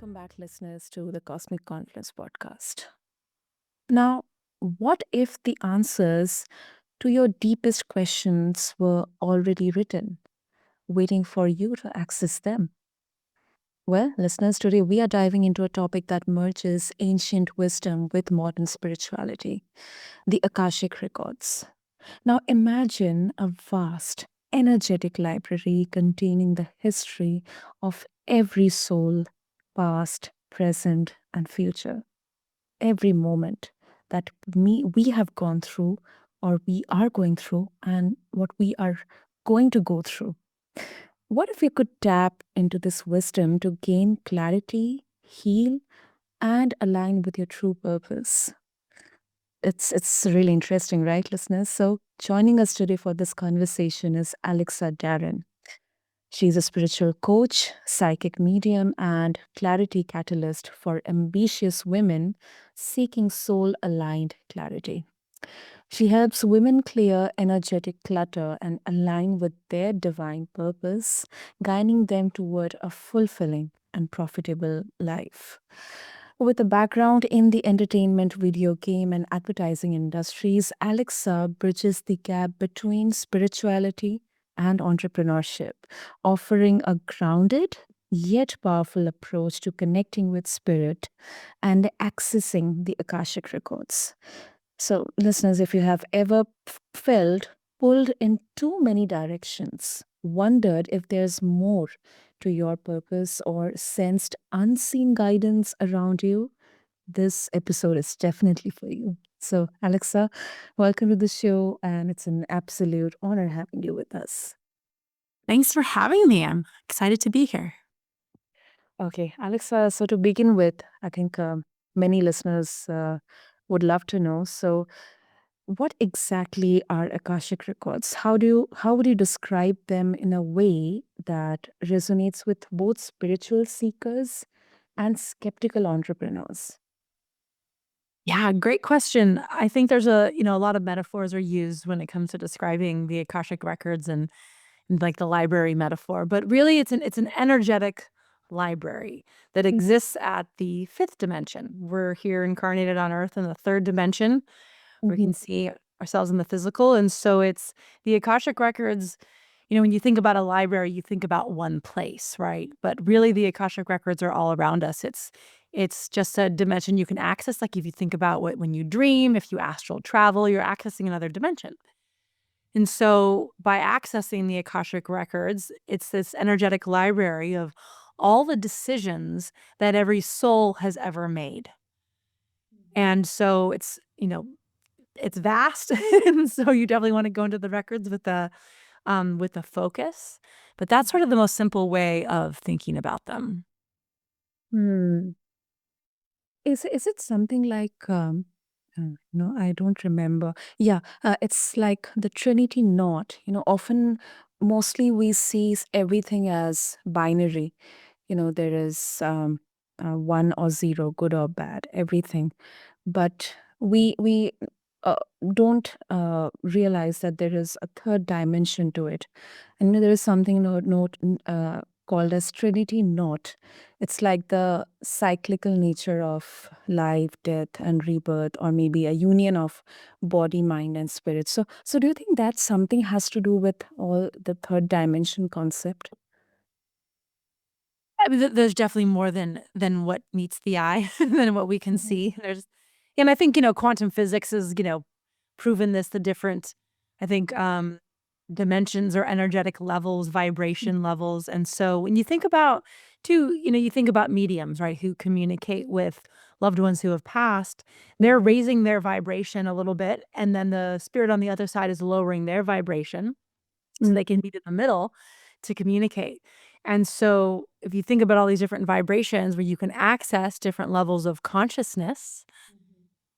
Welcome back, listeners, to the Cosmic Confluence podcast. Now, what if the answers to your deepest questions were already written, waiting for you to access them? Well, listeners, today we are diving into a topic that merges ancient wisdom with modern spirituality, the Akashic Records. Now, imagine a vast, energetic library containing the history of every soul, past, present, and future. Every moment that we have gone through, or we are going through, and what we are going to go through. What if we could tap into this wisdom to gain clarity, heal, and align with your true purpose? It's really interesting, right, listeners? So joining us today for this conversation is Alexa Darrin. She's a spiritual coach, psychic medium, and clarity catalyst for ambitious women seeking soul aligned clarity. She helps women clear energetic clutter and align with their divine purpose, guiding them toward a fulfilling and profitable life. With a background in the entertainment, video game, and advertising industries, Alexa bridges the gap between spirituality and entrepreneurship, offering a grounded yet powerful approach to connecting with spirit and accessing the Akashic records. So, listeners, if you have ever felt pulled in too many directions, wondered if there's more to your purpose, or sensed unseen guidance around you, this episode is definitely for you. So, Alexa, welcome to the show, and it's an absolute honor having you with us. Thanks for having me. I'm excited to be here. Okay, Alexa, so to begin with, I think many listeners would love to know. So, what exactly are Akashic records? How would you describe them in a way that resonates with both spiritual seekers and skeptical entrepreneurs? Yeah, great question. I think there's a lot of metaphors are used when it comes to describing the Akashic records and like the library metaphor, but really it's an energetic library that exists at the fifth dimension. We're here incarnated on earth in the third dimension. We Mhm. can see ourselves in the physical, and so it's the Akashic records. When you think about a library, you think about one place, right? But really the Akashic records are all around us. It's just a dimension you can access. Like if you think about when you dream, if you astral travel, you're accessing another dimension. And so by accessing the Akashic records, it's this energetic library of all the decisions that every soul has ever made. And so it's vast. And so you definitely want to go into the records with a focus. But that's sort of the most simple way of thinking about them. Hmm. Is it something like no, I don't remember. Yeah, it's like the Trinity knot. Often, mostly we see everything as binary. There is one or zero, good or bad, everything. But we uh, don't realize that there is a third dimension to it. And there is something called as Trinity knot. It's like the cyclical nature of life, death, and rebirth, or maybe a union of body, mind, and spirit. So do you think that something has to do with all the third dimension concept? I mean, there's definitely more than what meets the eye than what we can Mhm. see. And I think quantum physics has proven this. The different, I think, dimensions or energetic levels, vibration levels, and so when you think about too, you think about mediums, right, who communicate with loved ones who have passed. They're Mhm. raising their vibration a little bit, and then the spirit on the other side is lowering their vibration. So they can meet in the middle to communicate. And so if you think about all these different vibrations where you can access different levels of consciousness,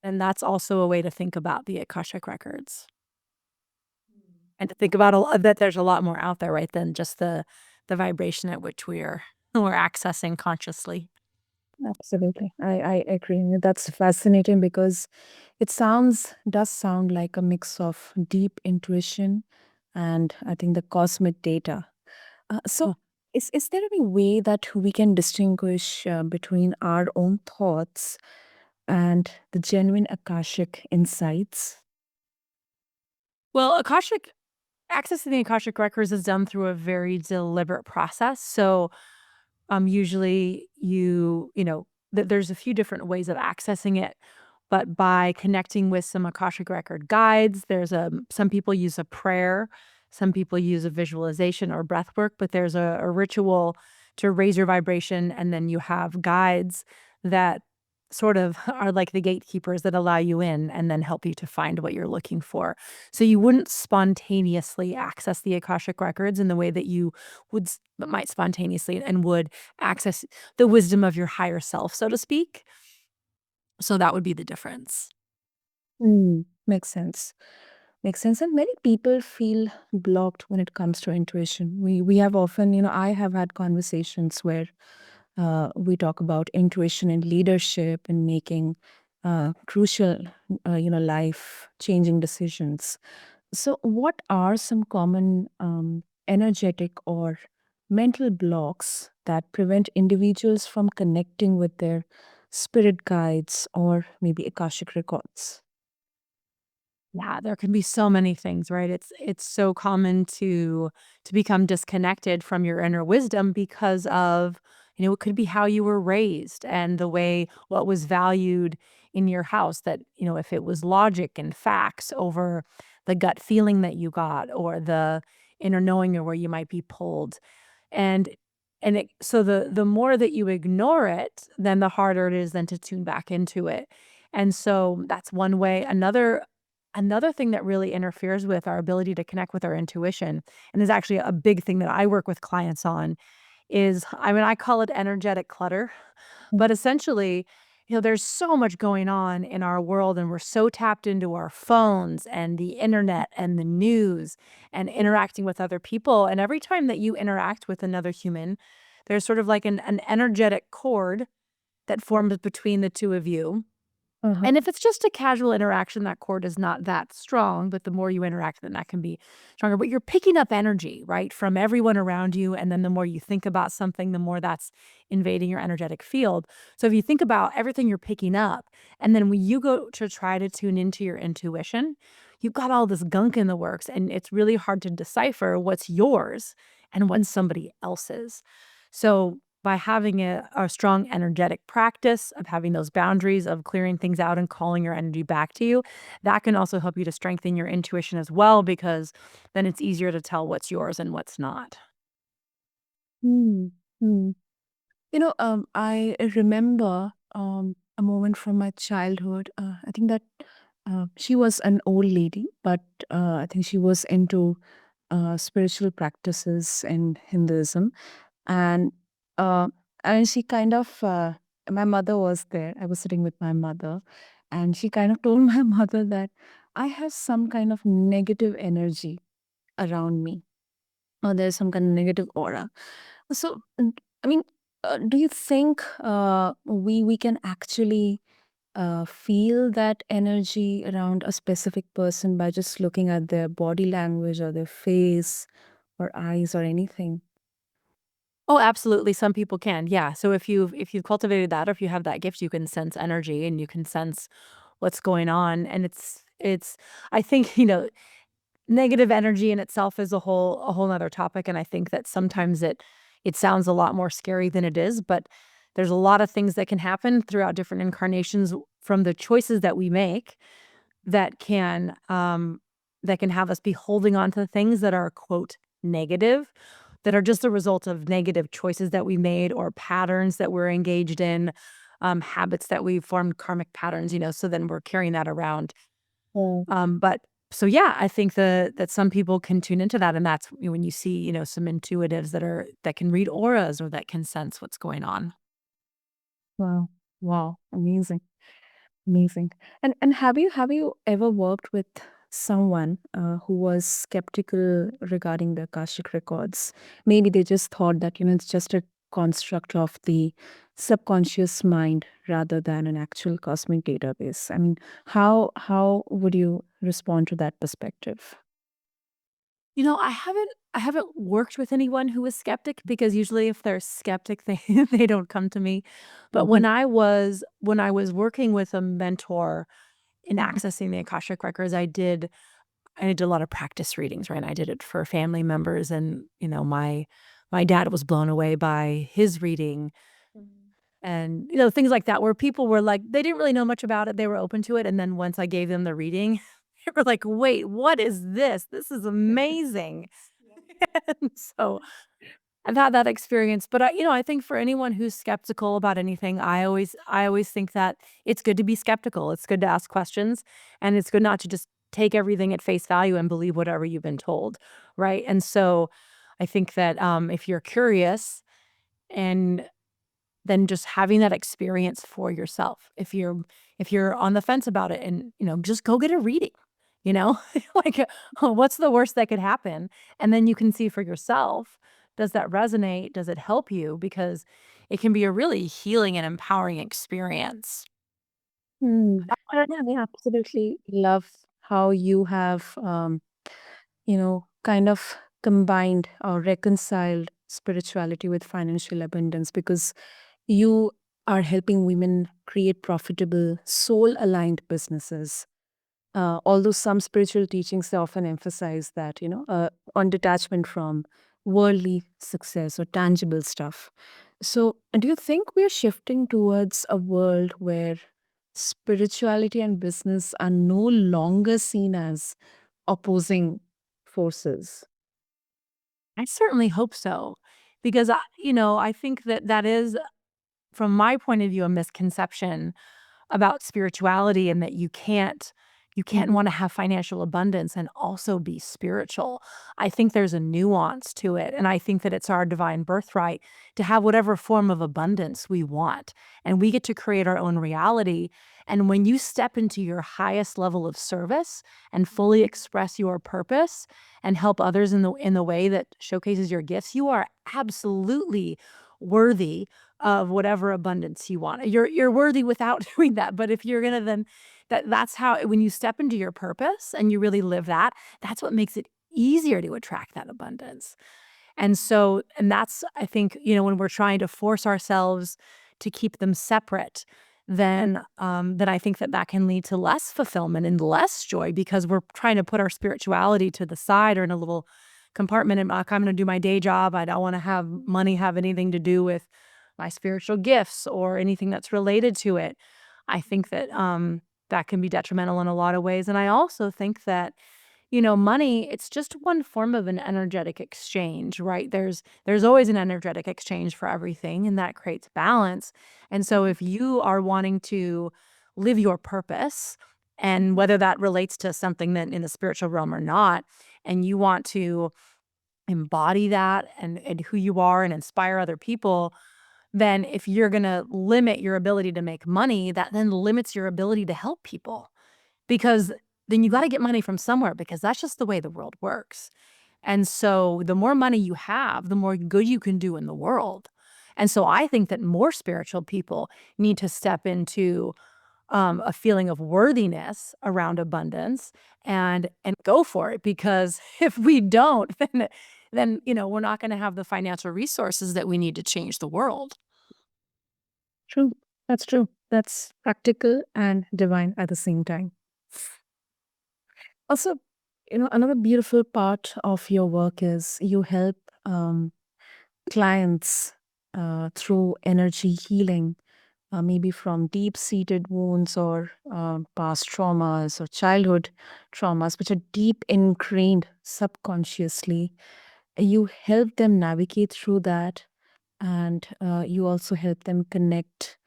then that's also a way to think about the Akashic records. And to think about that there's a lot more out there, right, than just the vibration at which we're accessing consciously. Absolutely. I agree. That's fascinating because does sound like a mix of deep intuition and I think the cosmic data. So Oh. Is there any way that we can distinguish between our own thoughts and the genuine Akashic insights? Well, Akashic accessing the Akashic records is done through a very deliberate process. So, usually there's a few different ways of accessing it, but by connecting with some Akashic record guides, some people use a prayer, some people use a visualization or breath work, but there's a ritual to raise your vibration, and then you have guides that sort of are like the gatekeepers that allow you in and then help you to find what you're looking for. So you wouldn't spontaneously access the Akashic records in the way that you might spontaneously and would access the wisdom of your higher self, so to speak. So that would be the difference. Makes sense. Makes sense. And many people feel blocked when it comes to intuition. We have often, I have had conversations where we talk about intuition in leadership and making crucial, life changing decisions. So, what are some common energetic or mental blocks that prevent individuals from connecting with their spirit guides or maybe Akashic records? Yeah, there can be so many things, right? It's so common to become disconnected from your inner wisdom because of, it could be how you were raised and the way what was valued in your house that, if it was logic and facts over the gut feeling that you got or the inner knowing or where you might be pulled. And the more that you ignore it, then the harder it is then to tune back into it. And so that's one way. Another thing that really interferes with our ability to connect with our intuition, and is actually a big thing that I work with clients on, is I call it energetic clutter. But essentially, there's so much going on in our world, and we're so tapped into our phones and the internet and the news and interacting with other people. And every time that you interact with another human, there's sort of like an energetic cord that forms between the two of you, Uh-huh. and if it's just a casual interaction, that cord is not that strong, but the more you interact, then that can be stronger. But you're picking up energy, right, from everyone around you. And then the more you think about something, the more that's invading your energetic field. So if you think about everything you're picking up, and then when you go to try to tune into your intuition, you've got all this gunk in the works, and it's really hard to decipher what's yours and what's somebody else's. So by having a strong energetic practice of having those boundaries of clearing things out and calling your energy back to you, that can also help you to strengthen your intuition as well, because then it's easier to tell what's yours and what's not. Hmm. Hmm. I remember a moment from my childhood. I think that she was an old lady, but I think she was into spiritual practices in Hinduism, and uh, and she kind of my mother was there. I was sitting with my mother, and she kind of told my mother that I have some kind of negative energy around me, or there's some kind of negative aura. So, I mean, do you think we can actually feel that energy around a specific person by just looking at their body language or their face or eyes or anything? Oh, absolutely. Some people can. Yeah. So if you've cultivated that, or if you have that gift, you can sense energy and you can sense what's going on. And it's I think, negative energy in itself is a whole nother topic, and I think that sometimes it sounds a lot more scary than it is, but there's a lot of things that can happen throughout different incarnations from the choices that we make that can have us be holding on to things that are, quote, "negative," that are just a result of negative choices that we made or patterns that we're engaged in, habits that we formed, karmic patterns, so then we're carrying that around. But so yeah, I think that some people can tune into that, and that's when you see, some intuitives that can read auras or that can sense what's going on. Wow. Wow. Amazing. Amazing. And have you ever worked with someone who was skeptical regarding the Akashic records? Maybe they just thought that, it's just a construct of the subconscious mind rather than an actual cosmic database. I mean, how would you respond to that perspective? I haven't I haven't worked with anyone who was skeptic because usually if they're skeptic, they they don't come to me. But Mhm. when I was working with a mentor in accessing the Akashic Records, I did a lot of practice readings, right? I did it for family members and, my dad was blown away by his reading and, things like that where people were like, they didn't really know much about it. They were open to it. And then once I gave them the reading, they were like, wait, what is this? This is amazing. And so I've had that experience, but I think for anyone who's skeptical about anything, I always think that it's good to be skeptical. It's good to ask questions, and it's good not to just take everything at face value and believe whatever you've been told, right? And so I think that if you're curious and then just having that experience for yourself. If you're on the fence about it and, just go get a reading, you know? Like, what's the worst that could happen? And then you can see for yourself, does that resonate? Does it help you? Because it can be a really healing and empowering experience. Hmm. I absolutely love how you have, kind of combined or reconciled spirituality with financial abundance because you are helping women create profitable, soul aligned businesses. Although some spiritual teachings they often emphasize that, on detachment from worldly success or tangible stuff. So, do you think we're shifting towards a world where spirituality and business are no longer seen as opposing forces? I certainly hope so because I think that that is from my point of view a misconception about spirituality and that you can't Mhm. wanna have financial abundance and also be spiritual. I think there's a nuance to it, and I think that it's our divine birthright to have whatever form of abundance we want, and we get to create our own reality, and when you step into your highest level of service and fully express your purpose and help others in the way that showcases your gifts, you are absolutely worthy of whatever abundance you want. You're worthy without doing that, but if you're gonna then that's how when you step into your purpose and you really live that, that's what makes it easier to attract that abundance. And that's I think, when we're trying to force ourselves to keep them separate, then I think that that can lead to less fulfillment and less joy because we're trying to put our spirituality to the side or in a little compartment and like, I'm gonna do my day job. I don't wanna have money have anything to do with my spiritual gifts or anything that's related to it. I think that that can be detrimental in a lot of ways. And I also think that money, it's just one form of an energetic exchange, right? There's always an energetic exchange for everything, and that creates balance. And so if you are wanting to live your purpose, and whether that relates to something that in the spiritual realm or not, and you want to embody that and who you are and inspire other people, then if you're gonna limit your ability to make money, that then limits your ability to help people. Because then you gotta get money from somewhere because that's just the way the world works. And so the more money you have, the more good you can do in the world. And so I think that more spiritual people need to step into a feeling of worthiness around abundance and go for it because if we don't, then we're not gonna have the financial resources that we need to change the world. True. That's true. That's practical and divine at the same time. Also, another beautiful part of your work is you help clients through energy healing, maybe from deep seated wounds or past traumas or childhood traumas, which are deep ingrained subconsciously. You help them navigate through that, and you also help them connect.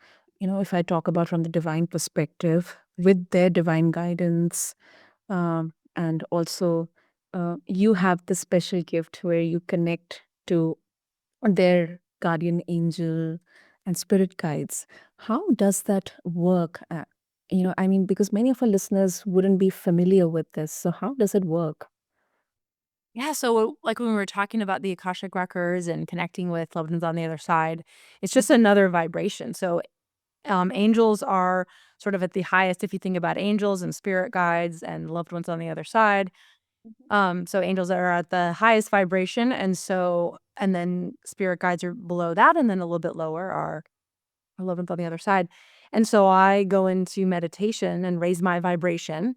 If I talk about from the divine perspective, with their divine guidance, and also you have the special gift where you connect to their guardian angel and spirit guides. How does that work? I mean, because many of our listeners wouldn't be familiar with this. So, how does it work? Yeah, so, like, when we were talking about the Akashic Records and connecting with loved ones on the other side, it's just another vibration. So, angels are sort of at the highest if you think about angels and spirit guides and loved ones on the other side. So angels are at the highest vibration, and then spirit guides are below that, and then a little bit lower are 11th on the other side. And so I go into meditation and raise my vibration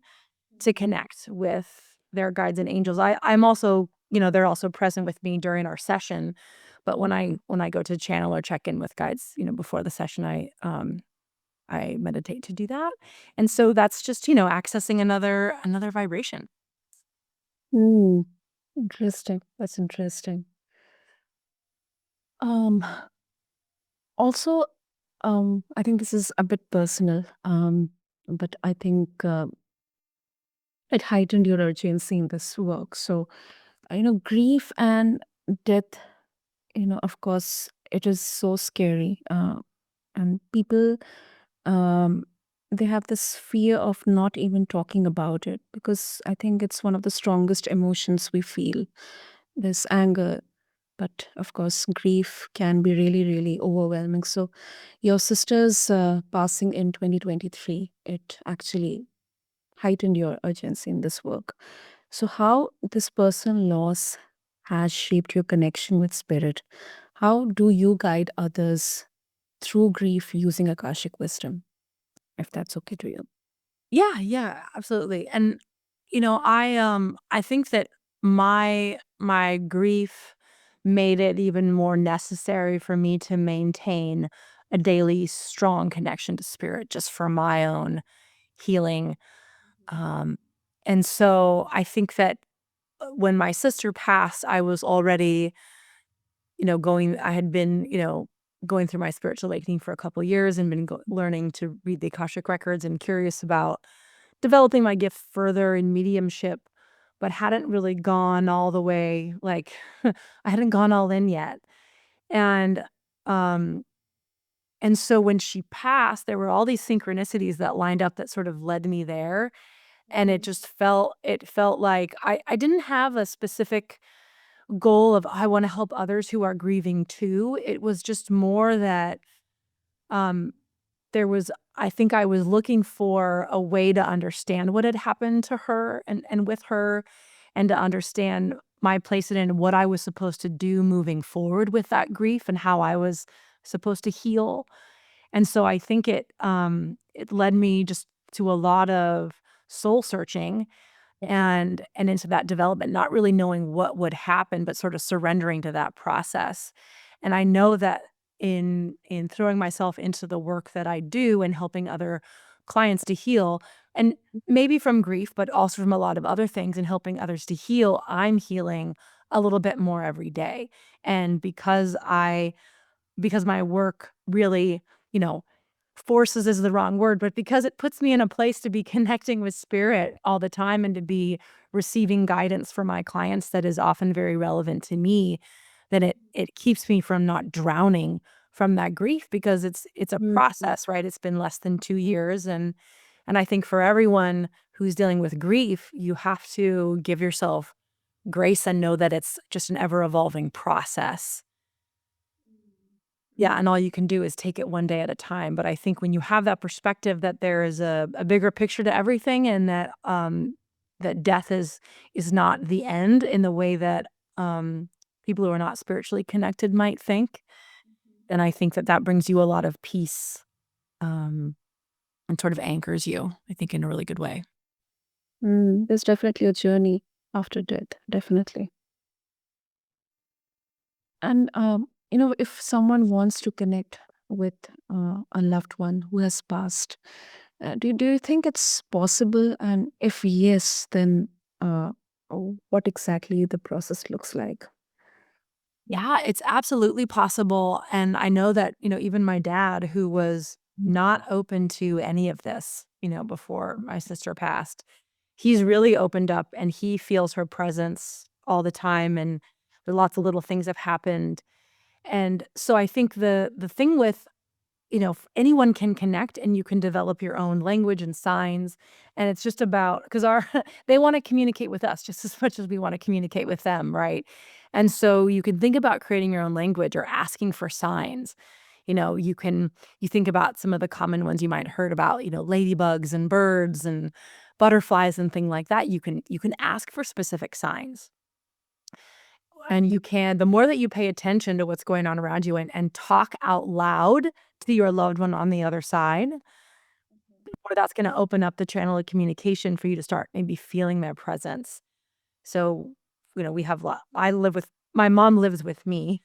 to connect with their guides and angels. I'm also, they're also present with me during our session. But when I go to channel or check in with guides, before the session, I meditate to do that. And so that's just, accessing another vibration. Hmm. Interesting. That's interesting. Um, Also, I think this is a bit personal, but I think it heightened your urgency in this work. So, grief and death, of course, it is so scary. And people, um, they have this fear of not even talking about it because I think it's one of the strongest emotions we feel. This anger, but of course, grief can be really, really overwhelming. So, your sister's passing in 2023, it actually heightened your urgency in this work. So, how this person loss has shaped your connection with spirit? How do you guide others through grief using Akashic wisdom, if that's okay to you? Yeah, yeah, absolutely. And I think that my grief made it even more necessary for me to maintain a daily strong connection to spirit just for my own healing. Um and so I think that when my sister passed, I was already, I had been, going through my spiritual awakening for a couple years and been learning to read the Akashic records and curious about developing my gift further in mediumship, but hadn't really gone all the way, like, I hadn't gone all in yet. And, um, and so when she passed, there were all these synchronicities that lined up that sort of led me there. And it felt like I didn't have a specific goal of I want to help others who are grieving too. It was just more that, um, there was I think I was looking for a way to understand what had happened to her and with her, and to understand my place in it and what I was supposed to do moving forward with that grief and how I was supposed to heal. And so I think it led me just to a lot of soul searching and into that development, not really knowing what would happen, but sort of surrendering to that process. And I know that in throwing myself into the work that I do and helping other clients to heal, and maybe from grief, but also from a lot of other things and helping others to heal, I'm healing a little bit more every day. And because my work really, you know, forces is the wrong word, but because it puts me in a place to be connecting with spirit all the time and to be receiving guidance from my clients that is often very relevant to me, then it keeps me from not drowning from that grief because it's a Mhm. process, right? It's been less than 2 years and I think for everyone who's dealing with grief, you have to give yourself grace and know that it's just an ever evolving process. Yeah, and all you can do is take it one day at a time, but I think when you have that perspective that there is a bigger picture to everything and that death is not the end in the way that, people who are not spiritually connected might think, then I think that that brings you a lot of peace, um, and sort of anchors you, I think, in a really good way. There's definitely a journey after death, definitely. And, if someone wants to connect with a loved one who has passed, do you think it's possible? And if yes, then what exactly the process looks like? Yeah, it's absolutely possible, and I know that, even my dad, who was not open to any of this, before my sister passed, he's really opened up, and he feels her presence all the time, and there lots of little things have happened, and so I think the thing with anyone can connect and you can develop your own language and signs. And it's just about because our they want to communicate with us just as much as we want to communicate with them, right? And so you can think about creating your own language or asking for signs. You think about some of the common ones you might heard about, ladybugs and birds and butterflies and things like that, you can ask for specific signs. And the more that you pay attention to what's going on around you and talk out loud to your loved one on the other side, or that's gonna open up the channel of communication for you to start maybe feeling their presence. So, we have my mom lives with me,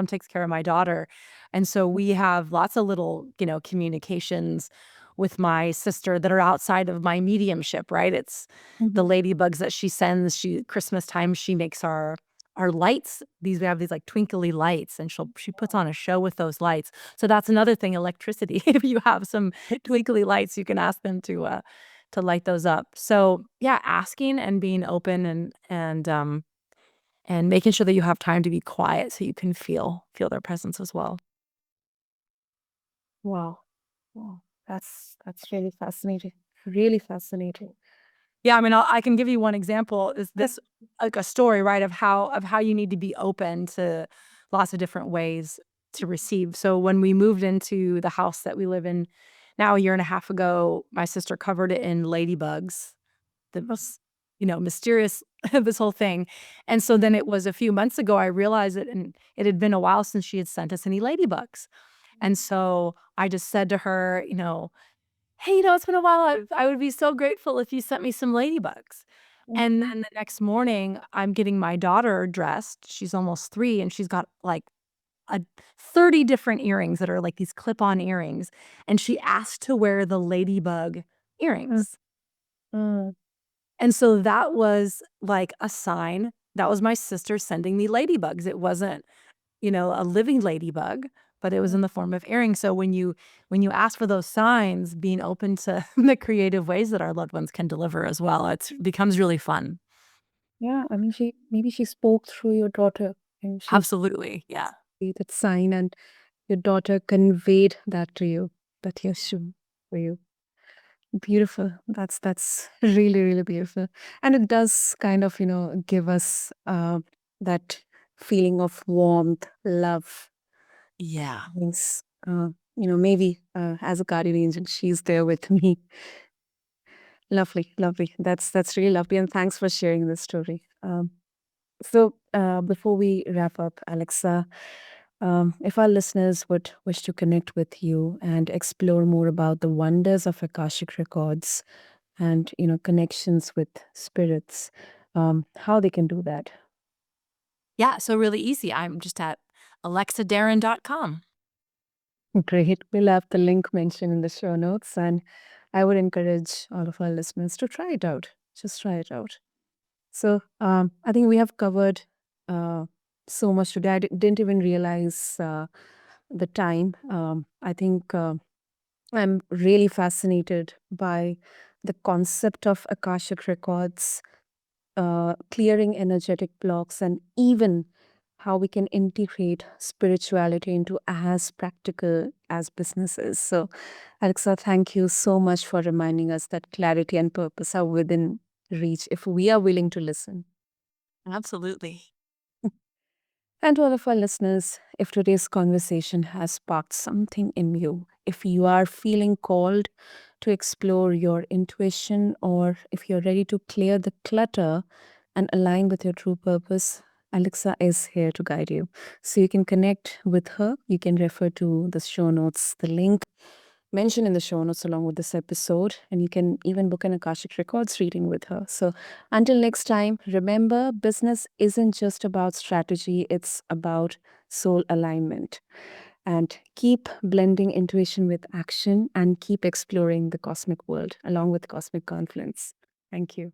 takes care of my daughter, and so we have lots of little, communications with my sister that are outside of my mediumship, right? It's the Mhm. ladybugs that she sends. Christmas time, she makes our lights. We have these, like, twinkly lights, and she puts on a show with those lights. So that's another thing, electricity. If you have some twinkly lights, you can ask them to light those up. So, yeah, asking and being open and making sure that you have time to be quiet so you can feel their presence as well. Wow. Wow. That's really fascinating. Really fascinating. Yeah, I mean, I can give you one example, is this, like, a story, right, of how you need to be open to lots of different ways to receive. So when we moved into the house that we live in now a year and a half ago, my sister covered it in ladybugs. The most, mysterious this whole thing. And so then it was a few months ago, I realized it, and it had been a while since she had sent us any ladybugs. And so I just said to her, "Hey, it's been a while. I would be so grateful if you sent me some ladybugs." And then the next morning, I'm getting my daughter dressed. She's almost 3, and she's got, like, a 30 different earrings that are like these clip-on earrings, and she asked to wear the ladybug Mm, earrings. mm. And so that was like a sign. That was my sister sending me ladybugs. It wasn't, a living ladybug, but it was in the form of earrings. So when you ask for those signs, being open to the creative ways that our loved ones can deliver as well, it becomes really fun. Yeah, I mean, she spoke through your daughter, and she Absolutely. Yeah. gave that sign, and your daughter conveyed that to you, that yes, she for you. Beautiful. That's really, really beautiful. And it does kind of, give us that feeling of warmth, love. Yeah. Yes. Maybe as a guardian angel, she's there with me. Lovely, lovely. That's really lovely. And thanks for sharing this story. So before we wrap up, Alexa, if our listeners would wish to connect with you and explore more about the wonders of Akashic Records and connections with spirits, how they can do that. Yeah. So really easy. I'm just at alexadarrin.com. Great. We'll have the link mentioned in the show notes, and I would encourage all of our listeners to try it out. Just try it out. So I think we have covered uh, so much today. I didn't even realize the time. I think I'm really fascinated by the concept of Akashic Records, clearing energetic blocks, and even how we can integrate spirituality into as practical as businesses. So, Alexa, thank you so much for reminding us that clarity and purpose are within reach if we are willing to listen. Absolutely. And to all of our listeners, if today's conversation has sparked something in you, if you are feeling called to explore your intuition, or if you're ready to clear the clutter and align with your true purpose, Alexa is here to guide you. So you can connect with her. You can refer to the show notes, the link mentioned in the show notes along with this episode, and you can even book an Akashic Records reading with her. So until next time, remember, business isn't just about strategy, it's about soul alignment. And keep blending intuition with action and keep exploring the cosmic world along with Cosmic Confluence. Thank you.